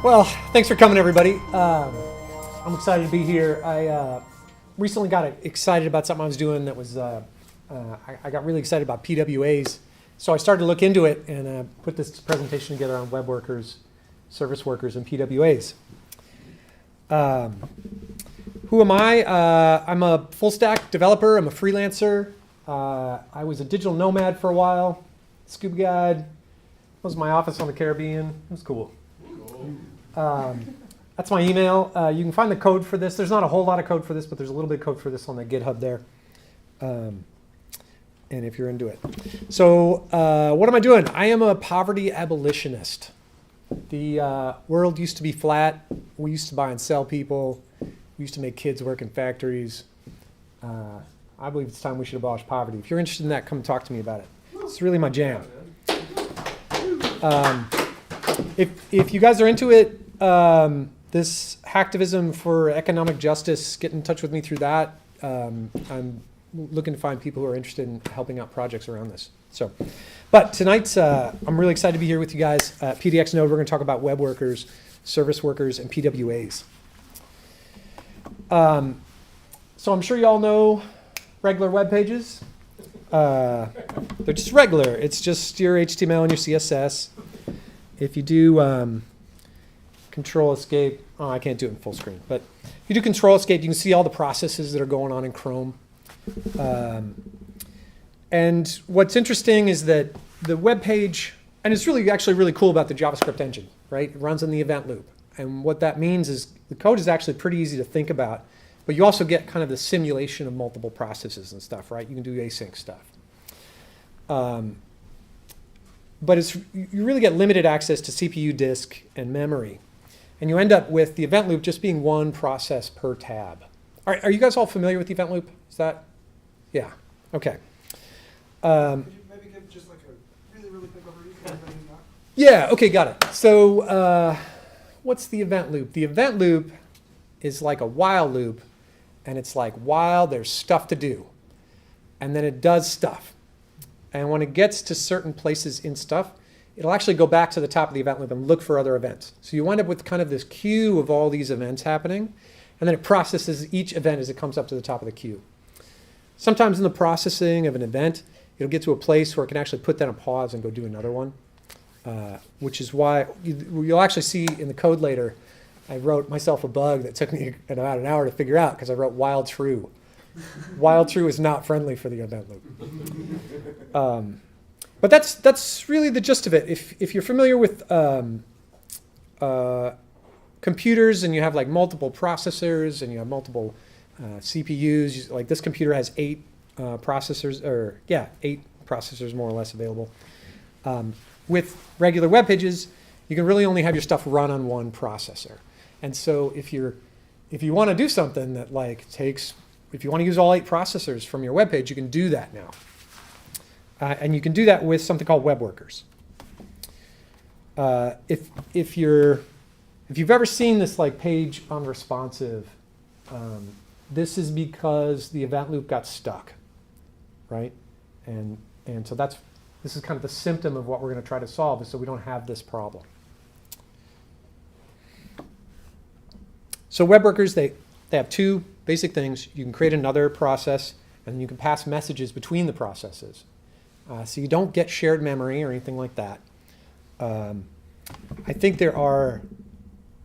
Well, thanks for coming, everybody. I'm excited to be here. I recently got excited about something I was doing that was, I got really excited about PWAs. So I started to look into it and put this presentation together on web workers, service workers, and PWAs. Who am I? I'm a full stack developer. I'm a freelancer. I was a digital nomad for a while, scuba guide. That was my office on the Caribbean. It was cool. That's my email. You can find the code for this. There's not a whole lot of code for this, but there's a little bit of code for this on the GitHub there. And if you're into it. So what am I doing? I am a poverty abolitionist. The world used to be flat. We used to buy and sell people. We used to make kids work in factories. I believe it's time we should abolish poverty. If you're interested in that, come talk to me about it. It's really my jam. If you guys are into it, this hacktivism for economic justice, get in touch with me through that. I'm looking to find people who are interested in helping out projects around this. So, but tonight's, I'm really excited to be here with you guys. PDX Node, we're going to talk about web workers, service workers, and PWAs. So I'm sure you all know regular web pages. They're just regular. It's just your HTML and your CSS. If you do Control Escape, oh, I can't do it in full screen, but if you do Control Escape, you can see all the processes that are going on in Chrome. And what's interesting is that the web page, and it's really actually really cool about the JavaScript engine, right? It runs in the event loop. And what that means is the code is actually pretty easy to think about, but you also get kind of the simulation of multiple processes and stuff, right? You can do async stuff. But you really get limited access to CPU, disk, and memory. And you end up with the event loop just being one process per tab. Are you guys all familiar with the event loop? Is that? Yeah. Okay. Could you maybe give just like a really, really quick overview for everybody who's not? Yeah, okay, got it. So what's the event loop? The event loop is like a while loop, and it's like while there's stuff to do. And then it does stuff. And when it gets to certain places in stuff, it'll actually go back to the top of the event loop and look for other events. So you wind up with kind of this queue of all these events happening, and then it processes each event as it comes up to the top of the queue. Sometimes in the processing of an event, it'll get to a place where it can actually put that on pause and go do another one, which is why you'll actually see in the code later, I wrote myself a bug that took me about an hour to figure out because I wrote while true. While true is not friendly for the event loop. But that's really the gist of it. If you're familiar with computers and you have like multiple processors and you have multiple CPUs, like this computer has 8 processors, or yeah, 8 processors more or less available. With regular web pages, you can really only have your stuff run on one processor. And so if you want to do something that like takes, if you want to use all 8 processors from your web page, you can do that now. And you can do that with something called web workers. If you've ever seen this like page unresponsive, this is because the event loop got stuck, right? And so this is kind of the symptom of what we're going to try to solve, is so we don't have this problem. So web workers, they have 2 basic things. You can create another process, and you can pass messages between the processes. So you don't get shared memory or anything like that. I think there are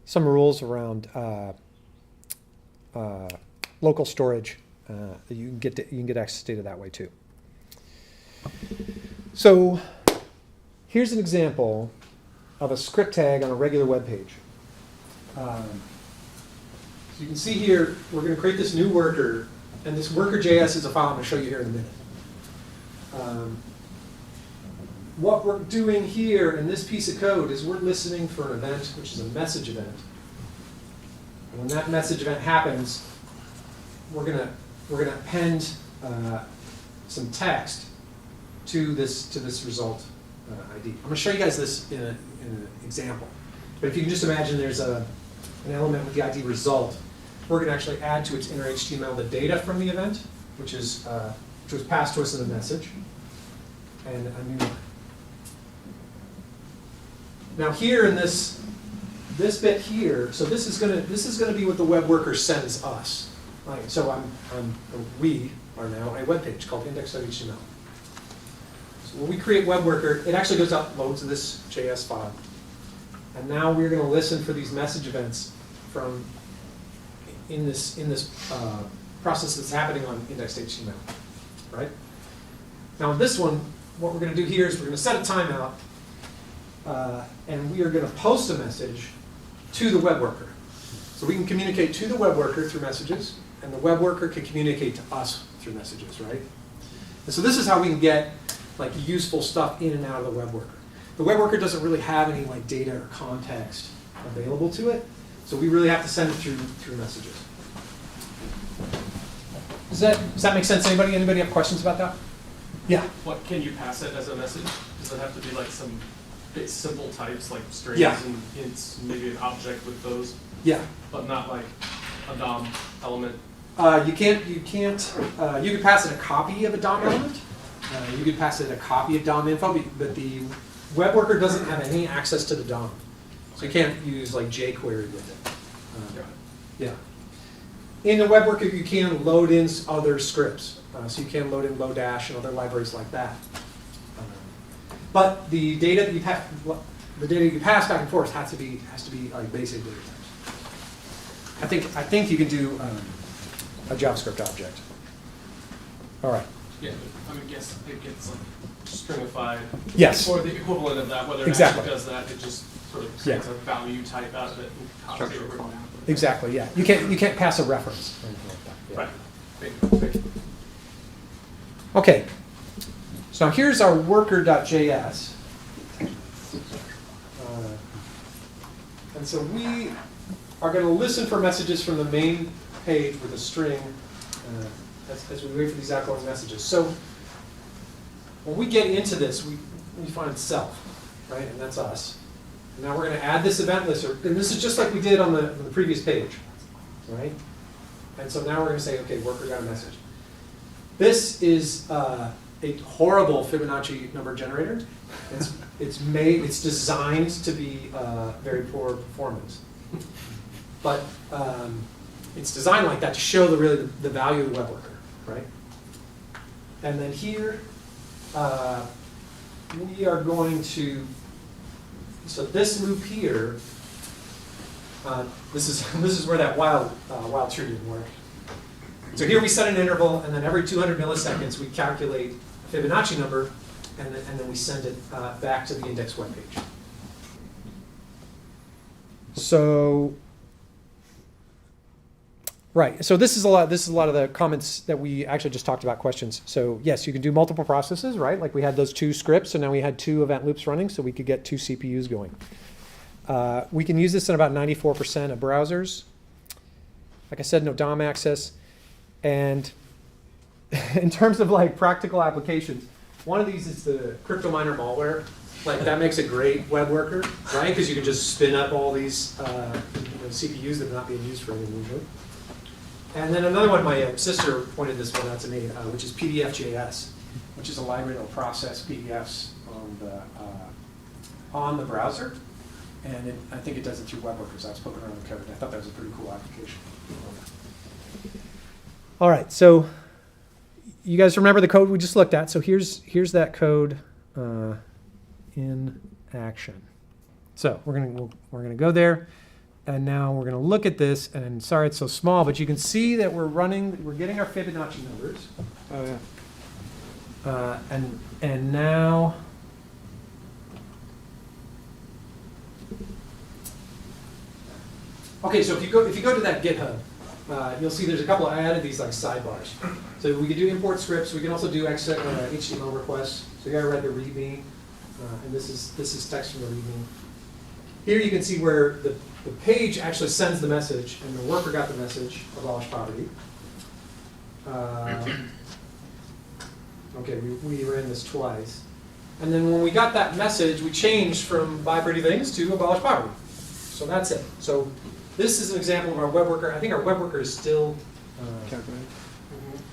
some rules around local storage that you can get access to data that way too. So here's an example of a script tag on a regular web page. So you can see here, we're going to create this new worker, and this worker.js is a file I'm going to show you here in a minute. What we're doing here in this piece of code is we're listening for an event, which is a message event. And when that message event happens, we're gonna append some text to this result ID. I'm going to show you guys this in an example. But if you can just imagine there's an element with the ID result, we're going to actually add to its inner HTML the data from the event, which was passed to us in a message, and a new. Now here in this this bit here, so this is gonna be what the web worker sends us. Right, so we are now a web page called index.html. So when we create web worker, it actually goes out, loads this JS file. And now we're going to listen for these message events from in this process that's happening on index.html, right? Now this one, what we're going to do here is we're going to set a timeout, and we are going to post a message to the web worker. So we can communicate to the web worker through messages, and the web worker can communicate to us through messages, right? And so this is how we can get like useful stuff in and out of the web worker. The web worker doesn't really have any like data or context available to it, so we really have to send it through messages. Does that make sense? Anybody have questions about that? Yeah. What can you pass it as a message? Does it have to be like some bit simple types like strings Yeah. and hints, maybe an object with those, Yeah. but not like a DOM element? You could pass it a copy of a DOM element. You could pass it a copy of DOM info, but the web worker doesn't have any access to the DOM. So you can't use like jQuery with it. Yeah. In the web worker, you can load in other scripts. So you can load in Lodash and other libraries like that. But the data that you pass back and forth has to be like basic data types. I think you can do a JavaScript object. All right. Yeah, but I guess it gets like stringified. Yes. Or the equivalent of that, whether it Exactly. actually does that, it just sort of Yeah. takes a value type out of it and copies it over. Exactly. Yeah. You can't pass a reference or anything like that. Yeah. Right. Big. Okay. So here's our worker.js. And so we are going to listen for messages from the main page with a string as we wait for these outgoing messages. So when we get into this, we find self, right? And that's us. And now we're going to add this event listener. And this is just like we did on the previous page, right? And so now we're going to say, okay, worker got a message. This is a horrible Fibonacci number generator. It's designed to be very poor performance. But it's designed like that to show the value of the web worker, right? And then here, we are going to, so this loop here, this is where that while true didn't work. So here we set an interval, and then every 200 milliseconds we calculate a Fibonacci number, and then we send it back to the index web page. So, right. So this is a lot of the comments that we actually just talked about, questions. So yes, you can do multiple processes, right? Like we had those 2 scripts, so now we had 2 event loops running, so we could get 2 CPUs going. We can use this in about 94% of browsers. Like I said, no DOM access. And in terms of like practical applications, one of these is the crypto miner malware. Like that makes a great web worker, right? Because you can just spin up all these CPUs that are not being used for anything usually. And then another one, my sister pointed this one out to me, which is PDF.js, which is a library that will process PDFs on the browser. And I think it does it through web workers. I was poking around the code. I thought that was a pretty cool application. All right, so you guys remember the code we just looked at. So here's that code in action. So we're gonna go there, and now we're gonna look at this. And sorry it's so small, but you can see that we're getting our Fibonacci numbers. Oh yeah. And now. Okay, so if you go to that GitHub, you'll see there's a couple. I added these like sidebars. So we can do import scripts. We can also do HTML requests. So here I read the README, and this is text from the README. Here you can see where the page actually sends the message, and the worker got the message, abolish poverty. Okay, we ran this twice. And then when we got that message, we changed from buy pretty things to abolish poverty. So that's it. So this is an example of our web worker. I think our web worker is still Calculated.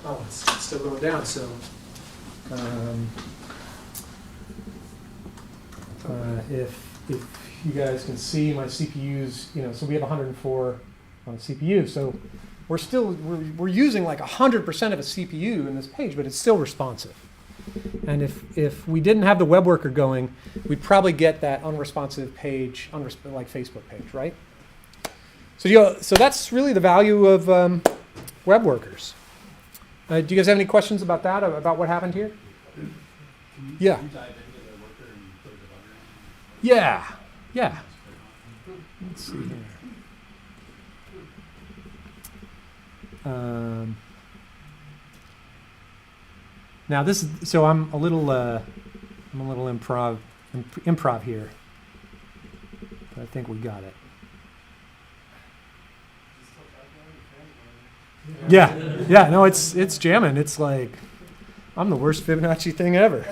oh, it's still going down. So if if you guys can see my CPUs, so we have 104 on a CPU. So we're using like 100% of a CPU in this page, but it's still responsive. And if we didn't have the web worker going, we'd probably get that unresponsive page, like Facebook page, right? So that's really the value of web workers. Do you guys have any questions about that, about what happened here? Yeah. Can you dive into the worker and put a debugger in? Yeah. Let's see here. Now this is, so I'm a little improv here. But I think we got it. Yeah, no, it's jamming. It's like, I'm the worst Fibonacci thing ever.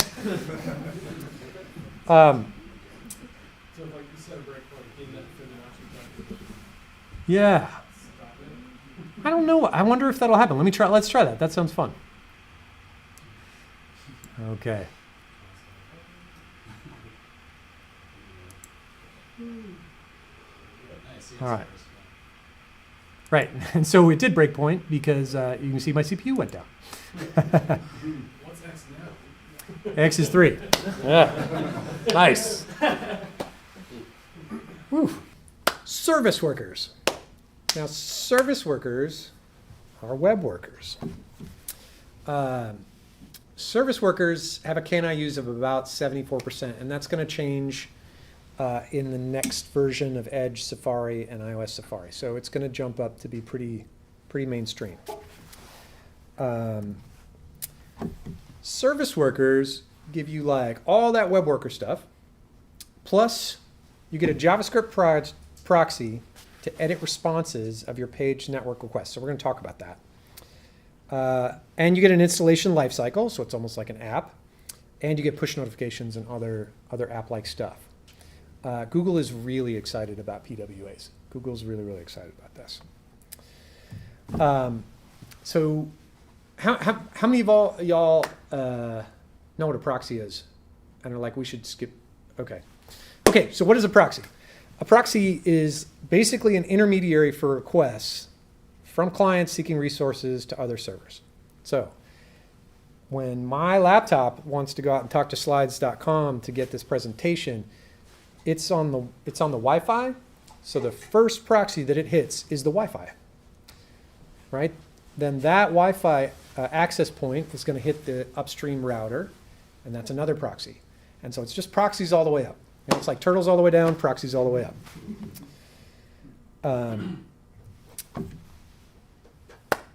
So if like you set a breakpoint in that Fibonacci pattern, Yeah. stop it. I don't know. I wonder if that'll happen. Let's try that. That sounds fun. Okay. All right. Right. And so it did breakpoint because you can see my CPU went down. What's X now? X is 3. Yeah. Nice. Whew. Service workers. Now, service workers are web workers. Service workers have a KNIUs of about 74%, and that's going to change in the next version of Edge Safari and iOS Safari. So it's going to jump up to be pretty mainstream. Service workers give you like all that web worker stuff, plus you get a JavaScript proxy to edit responses of your page network requests. So we're going to talk about that. And you get an installation lifecycle, so it's almost like an app. And you get push notifications and other app-like stuff. Google is really excited about PWAs. Google's really excited about this. So how many of y'all know what a proxy is? And are like, we should skip? Okay, so what is a proxy? A proxy is basically an intermediary for requests from clients seeking resources to other servers. So when my laptop wants to go out and talk to slides.com to get this presentation, it's on the Wi-Fi. So the first proxy that it hits is the Wi-Fi, right? Then that Wi-Fi access point is going to hit the upstream router, and that's another proxy. And so it's just proxies all the way up. It's like turtles all the way down, proxies all the way up.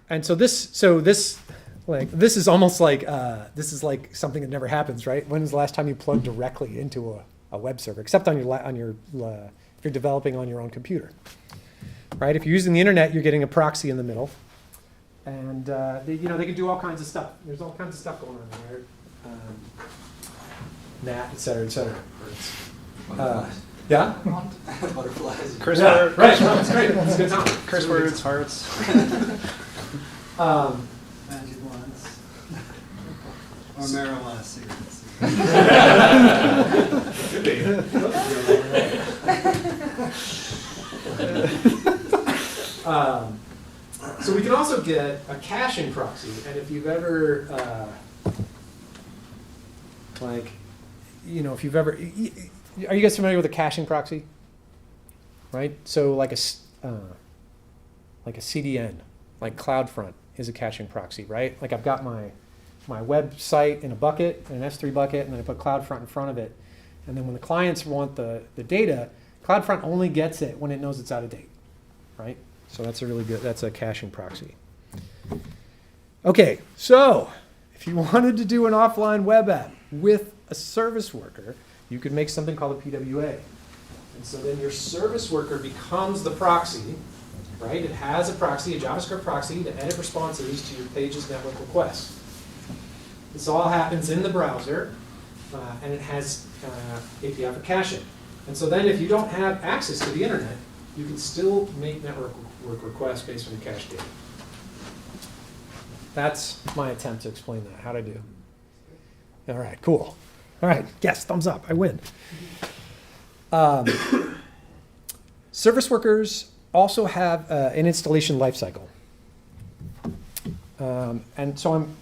And so this is almost like this is like something that never happens, right? When was the last time you plugged directly into a web server, except on your if you're developing on your own computer, right? If you're using the internet, you're getting a proxy in the middle, and they can do all kinds of stuff. There's all kinds of stuff going on there, NAT, et cetera, et cetera. Yeah. Butterflies. Curse Yeah, word, right. No, it's great. It's a good time. curse words, hearts. Magic wands. Or marijuana cigarettes. Could be. So we can also get a caching proxy, and if you've ever, if you've ever, are you guys familiar with a caching proxy? Right. So like a CDN, like CloudFront, is a caching proxy, right? Like I've got my website in a bucket, in an S3 bucket, and then I put CloudFront in front of it. And then when the clients want the data, CloudFront only gets it when it knows it's out of date, right? So that's a caching proxy. Okay, so if you wanted to do an offline web app with a service worker, you could make something called a PWA. And so then your service worker becomes the proxy, right? It has a proxy, a JavaScript proxy, to edit responses to your page's network requests. This all happens in the browser, and it has API for caching. And so then if you don't have access to the internet, you can still make network requests based on your cache data. That's my attempt to explain that, how to do. All right, cool. All right, yes, thumbs up, I win. Service workers also have an installation lifecycle. And so I'm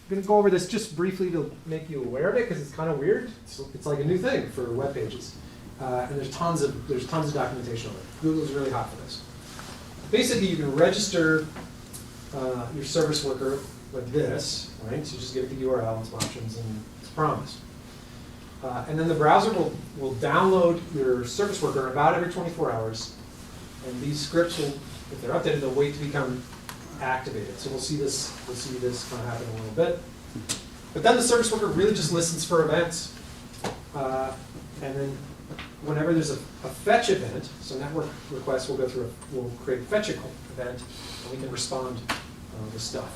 going to go over this just briefly to make you aware of it because it's kind of weird. It's like a new thing for web pages. And there's tons of documentation on it. Google's really hot for this. Basically, you can register your service worker like this, right? So you just give it the URL and some options and it's promised. And then the browser will download your service worker about every 24 hours. And these scripts will, if they're updated, they'll wait to become activated. So we'll see this kind of happen in a little bit. But then the service worker really just listens for events. And then whenever there's a fetch event, so network requests will will create a fetch event, and we can respond with stuff.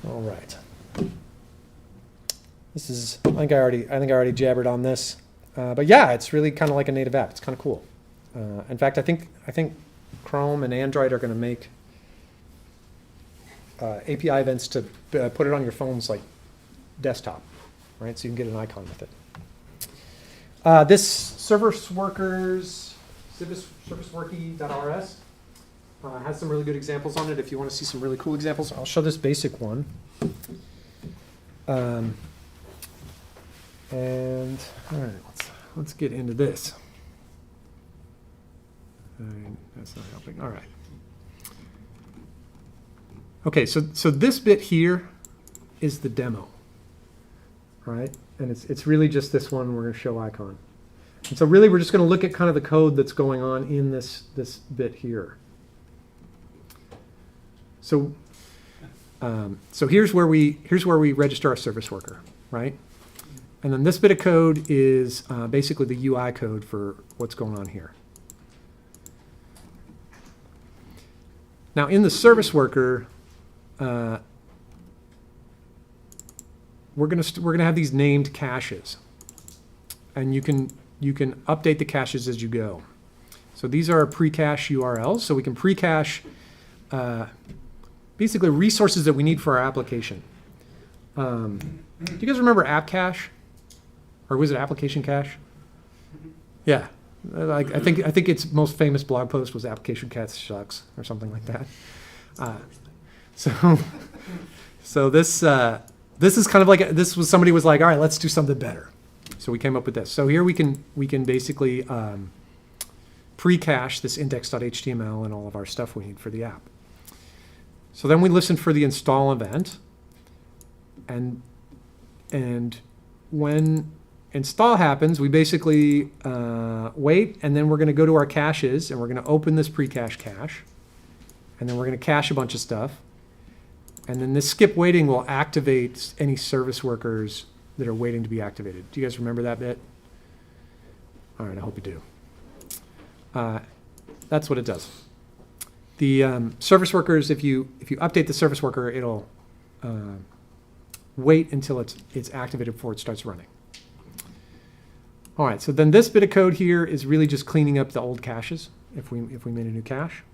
All right. This is, I think I already jabbered on this, but yeah, it's really kind of like a native app. It's kind of cool. In fact, I think Chrome and Android are going to make API events to put it on your phone's like desktop, right? So you can get an icon with it. This serviceworky.rs has some really good examples on it. If you want to see some really cool examples, I'll show this basic one. And all right, let's get into this. That's not helping. All right. Okay, so this bit here is the demo, right? And it's really just this one. We're going to show icon. And so really, we're just going to look at kind of the code that's going on in this bit here. So here's where we register our service worker, right? And then this bit of code is basically the UI code for what's going on here. Now in the service worker, we're gonna have these named caches, and you can update the caches as you go. So these are pre-cache URLs, so we can pre-cache basically resources that we need for our application. Do you guys remember app cache? Or was it application cache? Yeah, I think its most famous blog post was application cache sucks or something like that. So this is kind of like somebody was like, all right, let's do something better. So we came up with this. So here we can basically pre-cache this index.html and all of our stuff we need for the app. So then we listen for the install event, and when install happens, we basically wait, and then we're going to go to our caches, and we're going to open this pre-cache cache, and then we're going to cache a bunch of stuff, and then this skip waiting will activate any service workers that are waiting to be activated. Do you guys remember that bit? All right, I hope you do. That's what it does. The service workers, if you update the service worker, it'll wait until it's activated before it starts running. All right, so then this bit of code here is really just cleaning up the old caches if we made a new cache.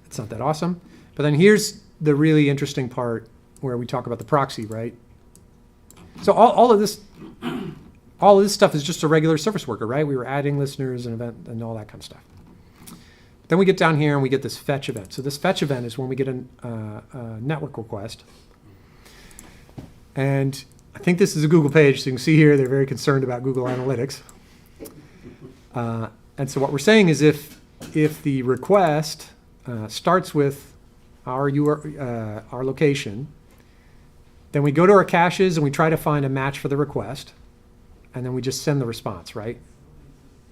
It's not that awesome. But then here's the really interesting part where we talk about the proxy, right? So all of this stuff is just a regular service worker, right? We were adding listeners and event and all that kind of stuff. Then we get down here and we get this fetch event. So this fetch event is when we get a network request. And I think this is a Google page, so you can see here they're very concerned about Google Analytics. And so what we're saying is if the request starts with our location, then we go to our caches and we try to find a match for the request, and then we just send the response, right?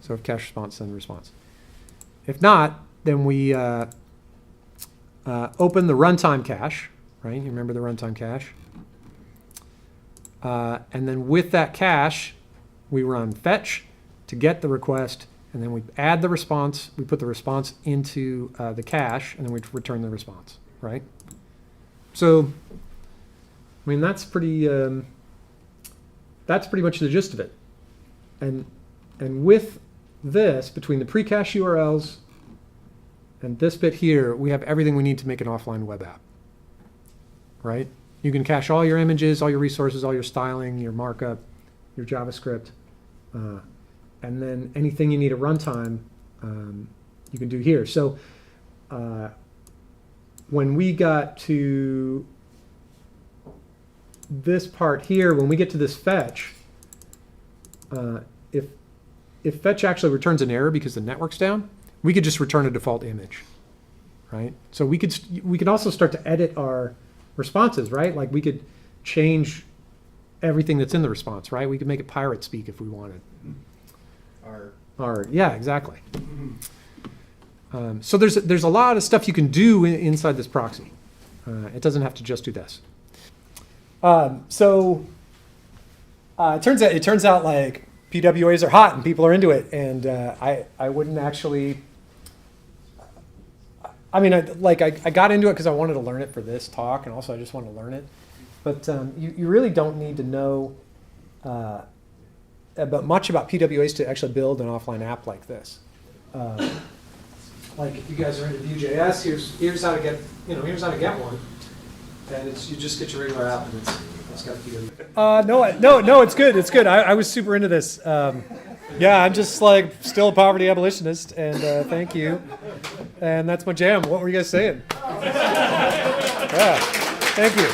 So if cache response, send response. If not, then we open the runtime cache, right? You remember the runtime cache? And then with that cache, we run fetch to get the request, and then we add the response. We put the response into the cache, and then we return the response, right? So, I mean, that's pretty much the gist of it. And with this, between the pre-cache URLs and this bit here, we have everything we need to make an offline web app, right? You can cache all your images, all your resources, all your styling, your markup, your JavaScript. And then anything you need at runtime, you can do here. So when we got to this part here, when we get to this fetch, if fetch actually returns an error because the network's down, we could just return a default image, right? So we could also start to edit our responses, right? Like we could change everything that's in the response, right? We could make it pirate speak if we wanted. Or yeah, exactly. So there's a lot of stuff you can do inside this proxy. It doesn't have to just do this. It turns out like PWAs are hot and people are into it, and I wouldn't actually. I mean, I got into it because I wanted to learn it for this talk, and also I just want to learn it. But you really don't need to know much about PWAs to actually build an offline app like this. Like if you guys are into Vue.js, here's how to get one, and you just get your regular app, and it's got PWA. No, it's good. It's good. I was super into this. Yeah, I'm just like still a poverty abolitionist, and thank you. And that's my jam. What were you guys saying? Yeah, thank you.